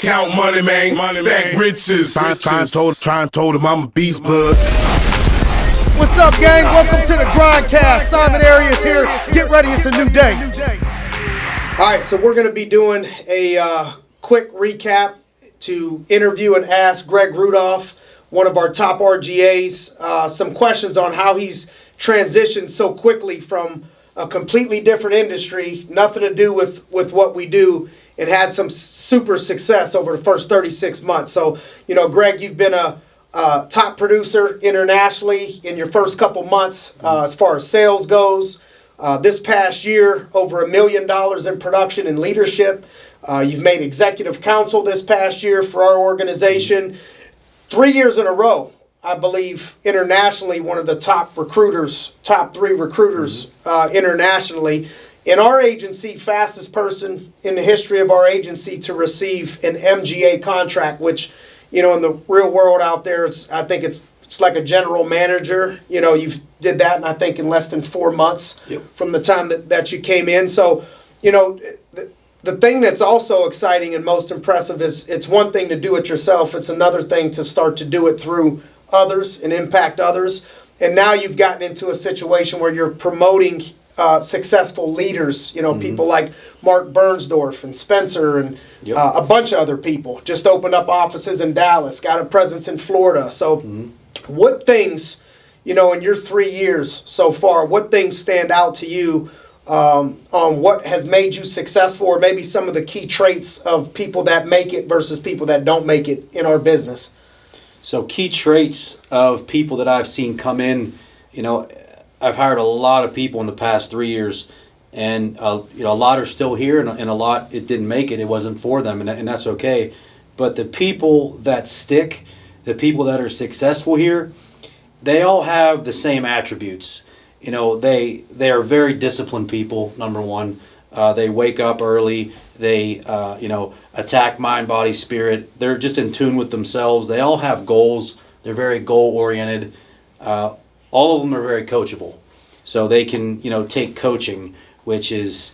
Count money, man. Stack riches. Try and told him I'm a beast, bud. What's up, gang? Welcome to the Grindcast. Simon Arias here. Get ready, it's a new day. All right, so we're going to be doing a quick recap to interview and ask Gregg Rudolph, one of our top RGAs, some questions on how he's transitioned so quickly from a completely different industry, nothing to do with what we do, and had some super success over the first 36 months. So, you know, Gregg, you've been a top producer internationally in your first couple months as far as sales goes. This past year, over $1 million in production and leadership. You've made executive council this past year for our organization. 3 years in a row, I believe, internationally, one of the top recruiters, top 3 recruiters internationally. In our agency, fastest person in the history of our agency to receive an MGA contract, which, you know, in the real world out there, I think it's like a general manager. You know, you did that, and I think in less than 4 months from the time that you came in. So, you know, the thing that's also exciting and most impressive is it's one thing to do it yourself. It's another thing to start to do it through others and impact others. And now you've gotten into a situation where you're promoting successful leaders, you know, people like Mark Bernsdorf and Spencer and a bunch of other people. Just opened up offices in Dallas, got a presence in Florida. So what things, you know, in your 3 years so far, what things stand out to you on what has made you successful, or maybe some of the key traits of people that make it versus people that don't make it in our business? So key traits of people that I've seen come in, you know, I've hired a lot of people in the past 3 years, and you know, a lot are still here, and a lot it didn't make it. It wasn't for them, and that's okay. But the people that stick, the people that are successful here, they all have the same attributes. You know, they are very disciplined people. Number one, they wake up early. They you know, attack mind, body, spirit. They're just in tune with themselves. They all have goals. They're very goal oriented. All of them are very coachable, so they can, you know, take coaching, which is,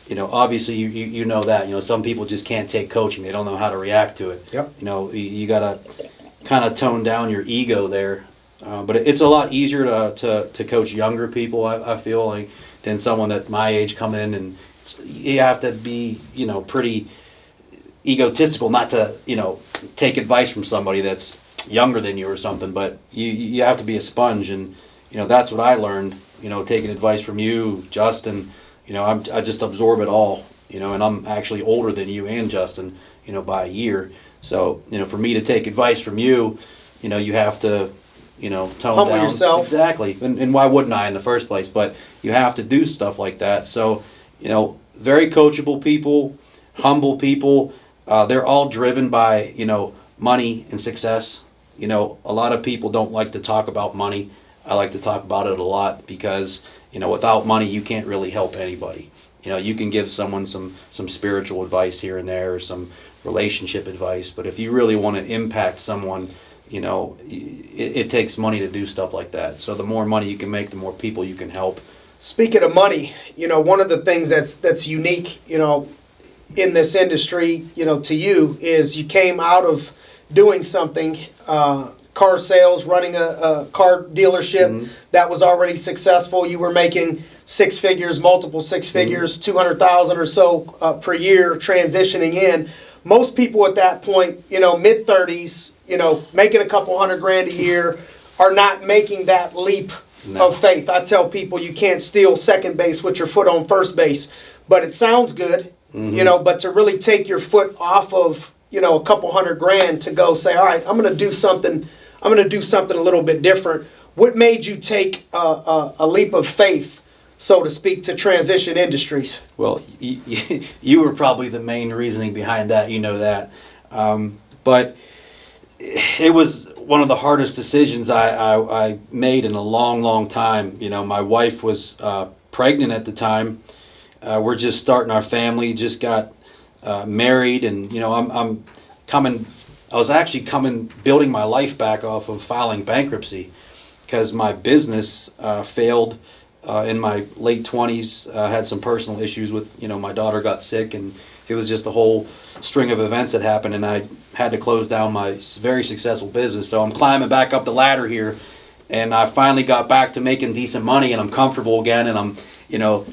you know, obviously you know that, you know, some people just can't take coaching. They don't know how to react to it. You know, you got to kind of tone down your ego there. But it's a lot easier to coach younger people, I feel like, than someone that my age come in, and you have to be, you know, pretty egotistical not to, you know, take advice from somebody that's younger than you or something. But you have to be a sponge, and, you know, that's what I learned, you know, taking advice from you, Justin. You know, I just absorb it all, you know, and I'm actually older than you and Justin, you know, by a year. So, you know, for me to take advice from you, you know, you have to, you know, tone humble down yourself. Exactly. And why wouldn't I in the first place? But you have to do stuff like that. So, you know, very coachable people, humble people. They're all driven by, you know, money and success. You know, a lot of people don't like to talk about money. I like to talk about it a lot because, you know, without money, you can't really help anybody. You know, you can give someone some spiritual advice here and there, or some relationship advice. But if you really want to impact someone, you know, it takes money to do stuff like that. So the more money you can make, the more people you can help. Speaking of money, you know, one of the things that's unique, you know, in this industry, you know, to you, is you came out of doing something, car sales, running a car dealership that was already successful. You were making 6 figures, multiple 6 figures, 200,000 or so per year, transitioning in. Most people at that point, you know, mid-30s, you know, making a couple $100,000 a year, are not making that leap of faith. I tell people you can't steal second base with your foot on first base, but it sounds good, you know, but to really take your foot off of, you know, a couple $100,000 to go say, all right, I'm going to do something a little bit different. What made you take a leap of faith, so to speak, to transition industries? Well, you were probably the main reasoning behind that, you know that. But it was one of the hardest decisions I made in a long, long time. You know, my wife was pregnant at the time. We're just starting our family, just got married, and, you know, I was actually building my life back off of filing bankruptcy, because my business failed in my late 20s. Had some personal issues with, you know, my daughter got sick, and it was just a whole string of events that happened, and I had to close down my very successful business. So I'm climbing back up the ladder here, and I finally got back to making decent money, and I'm comfortable again, and I'm,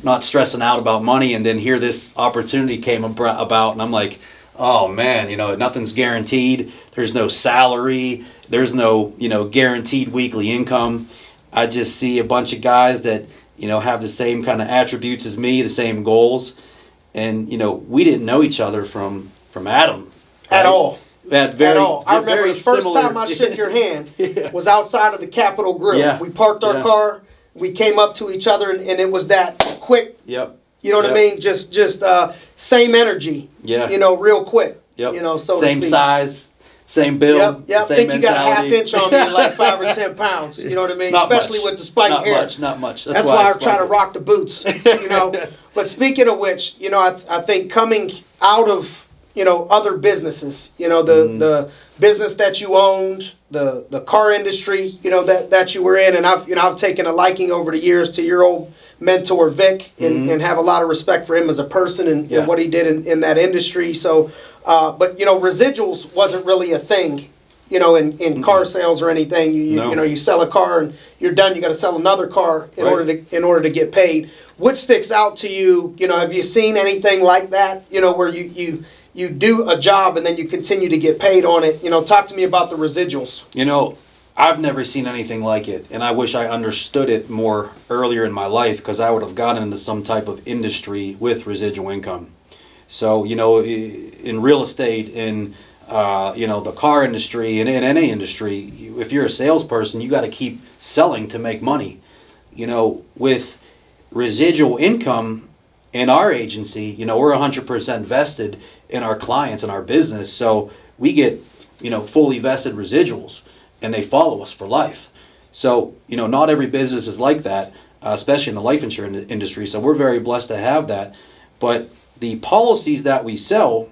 not stressing out about money. And then here this opportunity came about, and I'm like, oh man, nothing's guaranteed. There's no salary. There's no, guaranteed weekly income. I just see a bunch of guys that, have the same kind of attributes as me, the same goals. And, we didn't know each other from Adam. Right? At all. At all. I remember the first time I shook your hand was outside of the Capitol Grill. Yeah. We parked our car. We came up to each other, and it was that quick. Yep. You know what I mean? Just same energy. Yeah. Real quick. Yep. So same size, same build. Yep. I think you got a half inch on me, like 5 or 10 pounds. You know what I mean? Not Especially much. with the spiked hair. Not much. That's why I'm trying to rock the boots. But speaking of which, I think coming out of other businesses, the business that you owned, the car industry, that you were in, and I've taken a liking over the years to your old mentor Vic, and have a lot of respect for him as a person and what he did in that industry. So, but residuals wasn't really a thing, in car sales or anything. You sell a car and you're done. You got to sell another car in order to get paid. What sticks out to you? Have you seen anything like that? Where you do a job and then you continue to get paid on it. Talk to me about the residuals. I've never seen anything like it, and I wish I understood it more earlier in my life, because I would have gotten into some type of industry with residual income. So, in real estate, in the car industry, and in any industry, if you're a salesperson, you got to keep selling to make money. With residual income in our agency, we're 100% vested in our clients and our business, so we get fully vested residuals, and they follow us for life. So not every business is like that, especially in the life insurance industry. So we're very blessed to have that. But the policies that we sell,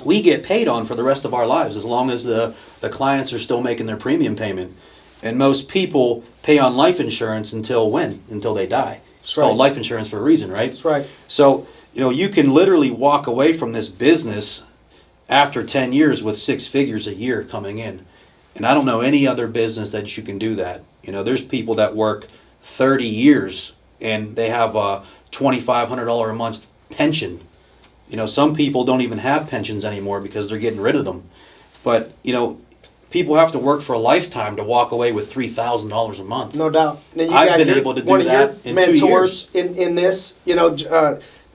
we get paid on for the rest of our lives, as long as the clients are still making their premium payment. And most people pay on life insurance until when? Until they die. It's called life insurance for a reason, right? That's right. So you can literally walk away from this business after 10 years with 6 figures a year coming in. And I don't know any other business that you can do that. There's people that work 30 years and they have a $2,500 a month pension. Some people don't even have pensions anymore because they're getting rid of them. But, people have to work for a lifetime to walk away with $3,000 a month. No doubt. Now I've been able to do that in 2 years. Mentors in this,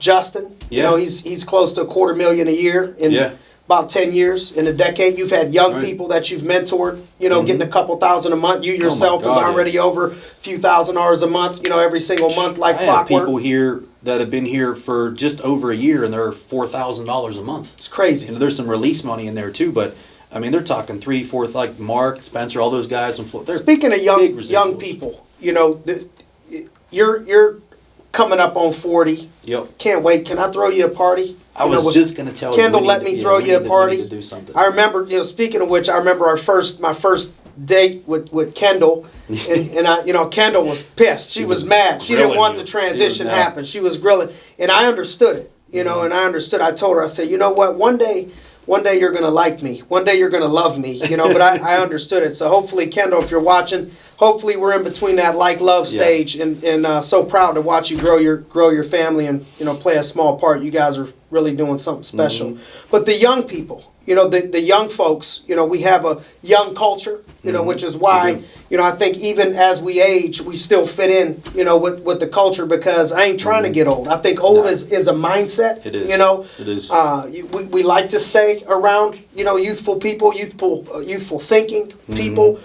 Justin, he's close to $250,000 a year in about 10 years, in a decade. You've had young people that you've mentored, getting a couple thousand a month. You yourself is already over a few $1,000s a month, every single month, like clockwork. I have people here that have been here for just over a year, and they're $4,000 a month. It's crazy. There's some release money in there too, but they're talking 3, 4, like Mark, Spencer, all those guys. Speaking of young people, you're coming up on 40. Yep. Can't wait. Can I throw you a party? I was just going to tell Kendall, you. let me throw you a party. We need to do something. I remember, speaking of which, I remember my first date with Kendall, and Kendall was pissed. She was mad. She didn't want the transition to happen. She was grilling, and I understood it. And I understood. I told her, I said, you know what? One day you're going to like me. One day you're going to love me, but I understood it. So hopefully, Kendall, if you're watching, hopefully we're in between that like-love stage, and so proud to watch you grow your family and, play a small part. You guys are really doing something special. But the young people, the young folks, we have a young culture, which is why, I think even as we age, we still fit in, with the culture, because I ain't trying to get old. I think old is a mindset. It is. It is. We like to stay around, youthful people, youthful thinking people.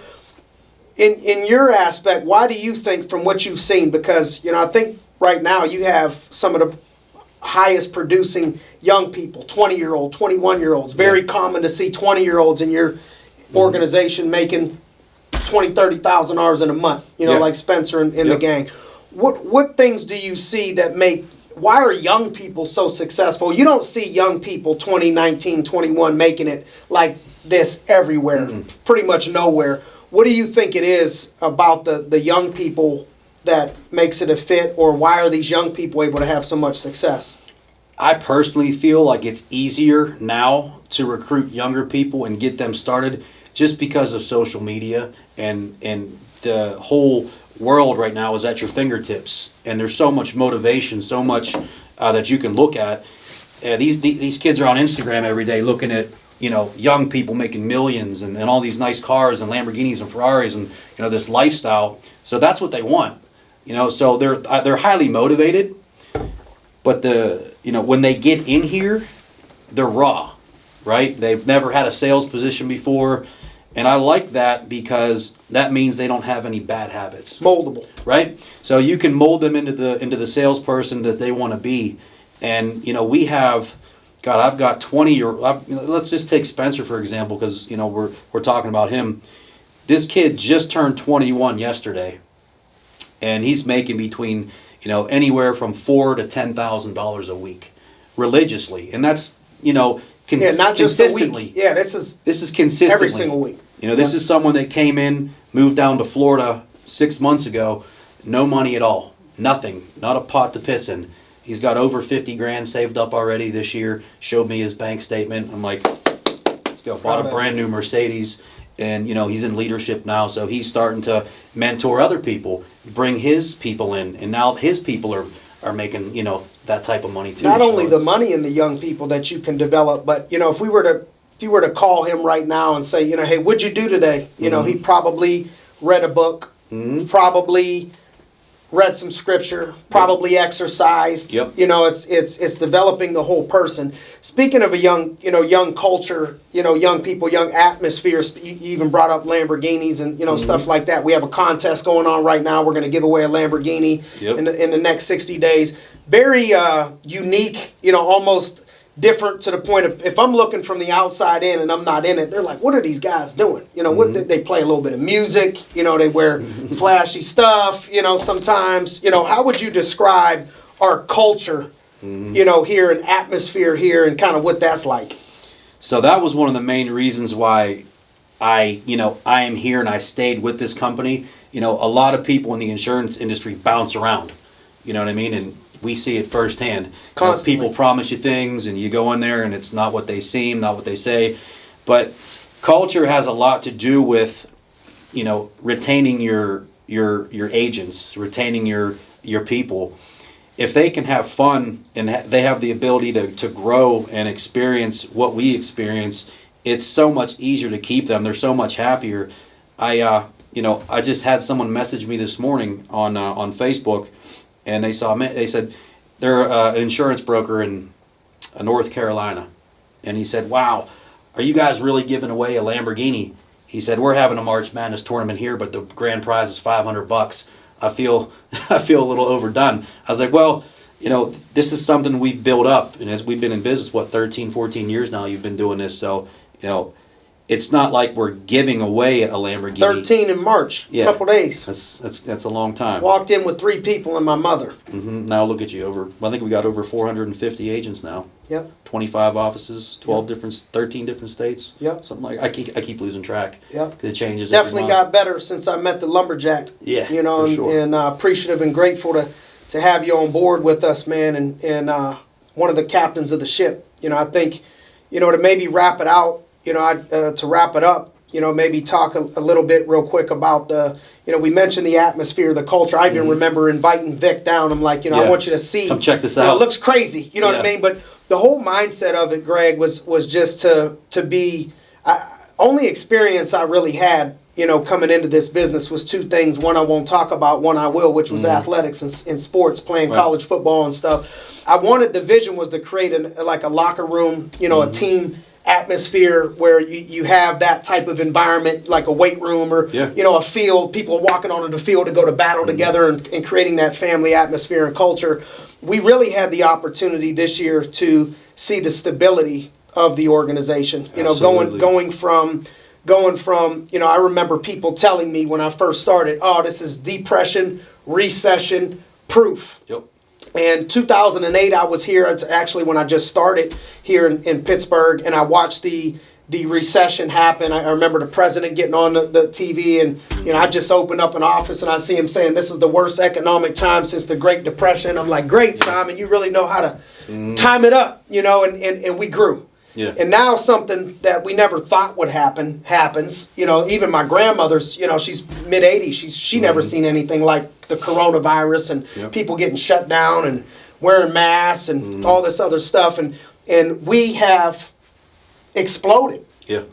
In your aspect, why do you think, from what you've seen, because, I think right now you have some of the highest producing young people, 20-year-old, 21-year-olds. Very common to see 20-year-olds in your organization making $20,000, $30,000 in a month, like Spencer and the gang. What things do you see that why are young people so successful? You don't see young people 20, 19, 21 making it like this everywhere, pretty much nowhere. What do you think it is about the young people that makes it a fit, or why are these young people able to have so much success? I personally feel like it's easier now to recruit younger people and get them started just because of social media and the whole world right now is at your fingertips, and there's so much motivation, so much that you can look at. These kids are on Instagram every day looking at young people making millions and all these nice cars and Lamborghinis and Ferraris and this lifestyle. So that's what they want. So they're highly motivated, but when they get in here, they're raw, right? They've never had a sales position before, and I like that because that means they don't have any bad habits. Moldable, right? So you can mold them into the salesperson that they want to be, and we have. God, I've got 20 let's just take Spencer for example, because we're talking about him. This kid just turned 21 yesterday, and he's making between anywhere from $4,000 to $10,000 a week religiously, and that's not just consistently. A week. This is consistently every single week. This is someone that came in, moved down to Florida 6 months ago, no money at all, nothing, not a pot to piss in. He's got over 50 grand saved up already this year. Showed me his bank statement. I'm like, let's go. Bought a brand new Mercedes, and he's in leadership now, so he's starting to mentor other people, bring his people in, and now his people are making that type of money too. Not only the money in the young people that you can develop, but if you were to call him right now and say, hey, what'd you do today? He probably read a book, probably read some scripture, probably exercised. Yep. It's developing the whole person. Speaking of a young culture, young people, young atmosphere. You even brought up Lamborghinis and stuff like that. We have a contest going on right now. We're going to give away a Lamborghini in the next 60 days. Very unique. Almost different to the point of if I'm looking from the outside in and I'm not in it, they're like, what are these guys doing? What they play a little bit of music, they wear flashy stuff, sometimes, how would you describe our culture, here and atmosphere here and kind of what that's like? So that was one of the main reasons why I am here and I stayed with this company. A lot of people in the insurance industry bounce around, you know what I mean? And we see it firsthand. People promise you things, and you go in there, and it's not what they seem, not what they say. But culture has a lot to do with, retaining your agents, retaining your people. If they can have fun and they have the ability to grow and experience what we experience, it's so much easier to keep them. They're so much happier. I just had someone message me this morning on Facebook. And they said they're an insurance broker in North Carolina. And he said, wow, are you guys really giving away a Lamborghini? He said, we're having a March Madness tournament here, but the grand prize is $500. I feel a little overdone. I was like, well, this is something we've built up. And as we've been in business, 13, 14 years now, you've been doing this. So, it's not like we're giving away a Lamborghini. 13 in March, a couple days. That's a long time. Walked in with 3 people and my mother. Now look at you. I think we got over 450 agents now. Yep. 25 offices, 13 different states. Yep. Something like I keep losing track. Yep. It changes. Definitely got better since I met the lumberjack. Yeah. For sure. And appreciative and grateful to have you on board with us, man, and one of the captains of the ship. I think, to maybe wrap it out. To wrap it up, maybe talk a little bit real quick about we mentioned the atmosphere, the culture. I even remember inviting Vic down. I'm like, I want you to see. Come check this out. It looks crazy. You know what I mean? But the whole mindset of it, Gregg, was just to be. Only experience I really had, coming into this business was 2 things. One I won't talk about, one I will, which was athletics and sports, playing college football and stuff. The vision was to create a locker room, a team atmosphere where you have that type of environment, like a weight room or a field, people walking onto the field to go to battle together and creating that family atmosphere and culture. We really had the opportunity this year to see the stability of the organization. Going from I remember people telling me when I first started, this is depression, recession proof. Yep. And 2008, I was here. It's actually when I just started here in Pittsburgh, and I watched the the recession happened. I remember the president getting on the TV, and I just opened up an office and I see him saying this is the worst economic time since the Great Depression. I'm like, great, Simon, you really know how to time it up, and we grew. Yeah. And now something that we never thought would happen happens. Even my grandmother's, she's mid-80s. She never seen anything like the coronavirus and people getting shut down and wearing masks and all this other stuff. And we have exploded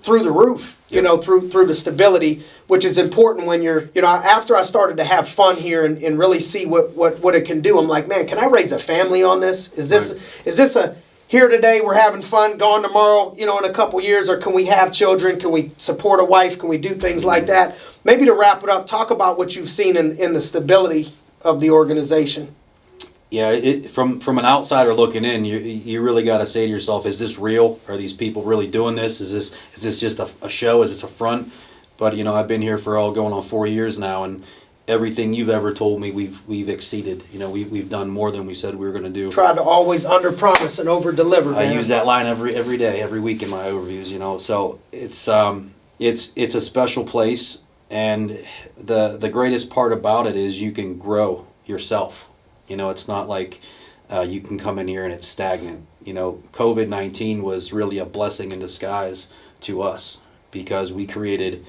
through the roof, through the stability, which is important when you're, after I started to have fun here and really see what it can do. I'm like, man, can I raise a family on this? Is this a here today, we're having fun, gone tomorrow, in a couple years, or can we have children? Can we support a wife? Can we do things like that? Maybe to wrap it up, talk about what you've seen in the stability of the organization. Yeah, from an outsider looking in, you really got to say to yourself, is this real? Are these people really doing this? Is this just a show? Is this a front? But I've been here for going on 4 years now, and everything you've ever told me, we've exceeded. We've done more than we said we were going to do. Tried to always under-promise and over-deliver. I use that line every day, every week in my overviews. So it's a special place, and the greatest part about it is you can grow yourself. It's not like you can come in here and it's stagnant. COVID-19 was really a blessing in disguise to us because we created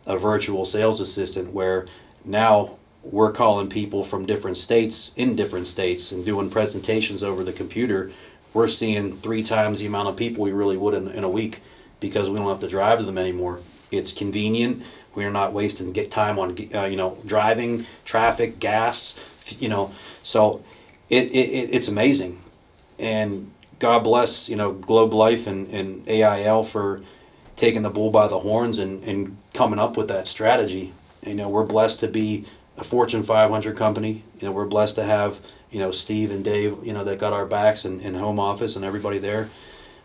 a virtual sales assistant where now we're calling people from different states in different states and doing presentations over the computer. We're seeing 3 times the amount of people we really would in a week because we don't have to drive to them anymore. It's convenient. We're not wasting time on driving, traffic, gas. So it's amazing, and God bless Globe Life and AIL for taking the bull by the horns and coming up with that strategy. We're blessed to be a Fortune 500 company. We're blessed to have Steve and Dave that got our backs and home office and everybody there.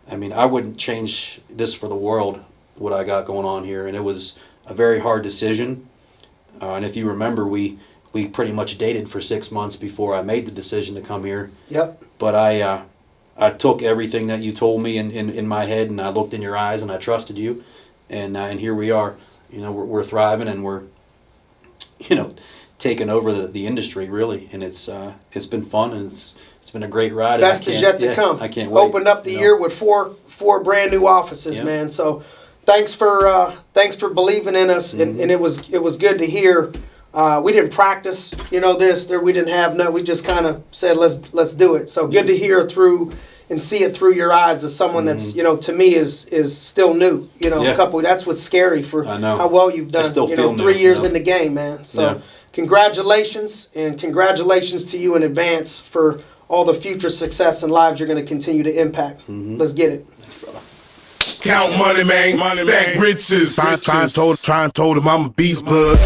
I wouldn't change this for the world, what I got going on here, and it was a very hard decision. And if you remember, we pretty much dated for 6 months before I made the decision to come here. Yep. But I took everything that you told me in my head, and I looked in your eyes, and I trusted you, and here we are. We're thriving, and we're taking over the industry really, and it's been fun, and it's been a great ride. Best is yet to come. I can't wait. Opened up the year with four brand new offices, man. So thanks for believing in us, and it was good to hear. We didn't practice, we didn't have no. We just kind of said let's do it. So good to hear through and see it through your eyes as someone that's to me is still new. A couple. That's what's scary for how well you've done. I still feel 3 years in the game, man. So congratulations, and congratulations to you in advance for all the future success and lives you're going to continue to impact. Let's get it. Count money, man. Stack riches. Try and told him I'm a beast, bud.